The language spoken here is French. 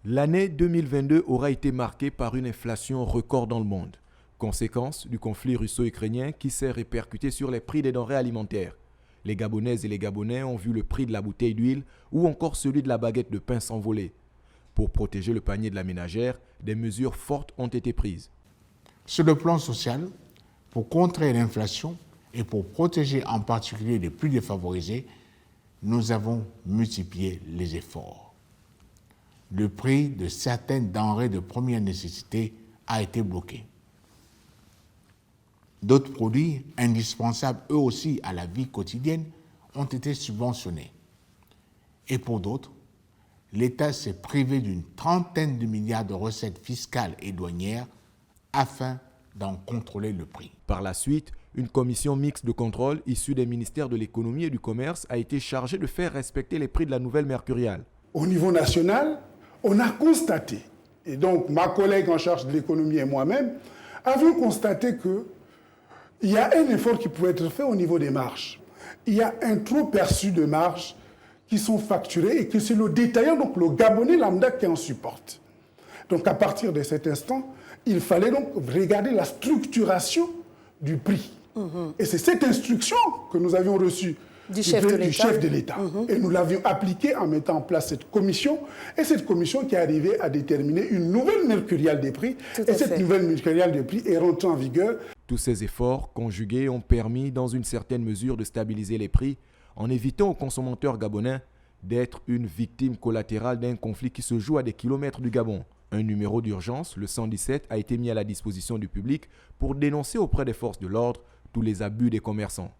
L'année 2022 aura été marquée par une inflation record dans le monde, conséquence du conflit russo-ukrainien qui s'est répercuté sur les prix des denrées alimentaires. Les Gabonaises et les Gabonais ont vu le prix de la bouteille d'huile ou encore celui de la baguette de pain s'envoler. Pour protéger le panier de la ménagère, des mesures fortes ont été prises. Sur le plan social, pour contrer l'inflation et pour protéger en particulier les plus défavorisés, nous avons multiplié les efforts. Le prix de certaines denrées de première nécessité a été bloqué. D'autres produits, indispensables eux aussi à la vie quotidienne, ont été subventionnés. Et pour d'autres, l'État s'est privé d'une trentaine de milliards de recettes fiscales et douanières afin d'en contrôler le prix. Par la suite, une commission mixte de contrôle issue des ministères de l'économie et du commerce a été chargée de faire respecter les prix de la nouvelle mercuriale. Au niveau national, on a constaté, et donc ma collègue en charge de l'économie et moi-même, avons constaté qu'il y a un effort qui pouvait être fait au niveau des marges. Il y a un trop perçu de marges qui sont facturées et que c'est le détaillant, donc le Gabonais lambda qui en supporte. Donc à partir de cet instant, il fallait donc regarder la structuration du prix. Et c'est cette instruction que nous avions reçue du chef de l'État. Et nous l'avions appliquée en mettant en place cette commission. Et cette commission qui est arrivée à déterminer une nouvelle mercuriale des prix. Et cette nouvelle mercuriale des prix est rentrée en vigueur. Tous ces efforts conjugués ont permis, dans une certaine mesure, de stabiliser les prix en évitant aux consommateurs gabonais d'être une victime collatérale d'un conflit qui se joue à des kilomètres du Gabon. Un numéro d'urgence, le 117, a été mis à la disposition du public pour dénoncer auprès des forces de l'ordre tous les abus des commerçants.